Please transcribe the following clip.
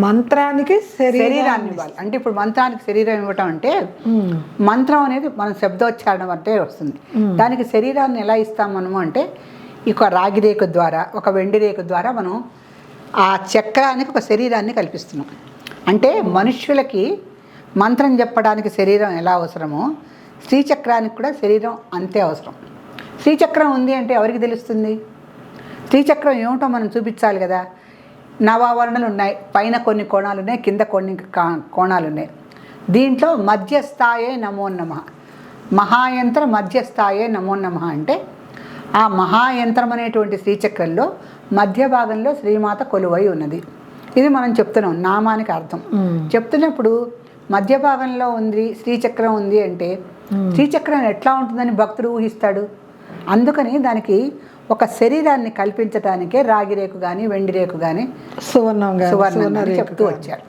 మంత్రానికి శరీరాన్ని ఇవ్వాలి. అంటే ఇప్పుడు మంత్రానికి శరీరం ఇవ్వటం అంటే మంత్రం అనేది మనం శబ్దోచ్చారణం అంటే వస్తుంది. దానికి శరీరాన్ని ఎలా ఇస్తాం మనము అంటే ఒక రాగి రేకు ద్వారా, ఒక వెండి రేకు ద్వారా మనం ఆ చక్రానికి ఒక శరీరాన్ని కల్పిస్తున్నాం. అంటే మనుష్యులకి మంత్రం చెప్పడానికి శరీరం ఎలా అవసరమో శ్రీచక్రానికి కూడా శరీరం అంతే అవసరం. శ్రీచక్రం ఉంది అంటే ఎవరికి తెలుస్తుంది? శ్రీచక్రం ఏమిటో మనం చూపించాలి కదా. నవావరణలు ఉన్నాయి, పైన కొన్ని కోణాలు ఉన్నాయి, కింద కొన్ని కోణాలు ఉన్నాయి. దీంట్లో మధ్యస్థాయే నమో నమః, మహాయంత్ర మధ్యస్థాయే నమో నమః అంటే ఆ మహాయంత్రం అనేటువంటి శ్రీచక్రంలో మధ్య భాగంలో శ్రీమాత కొలువై ఉన్నది. ఇది మనం చెప్తున్నాం, నామానికి అర్థం చెప్తున్నప్పుడు మధ్య భాగంలో ఉంది శ్రీచక్రం ఉంది అంటే శ్రీచక్రం ఎట్లా ఉంటుందని భక్తుడు ఊహిస్తాడు. అందుకని దానికి ఒక శరీరాన్ని కల్పించడానికే రాగి రేకు కానీ వెండి రేకు కానీ సువర్ణం చెప్తూ వచ్చారు.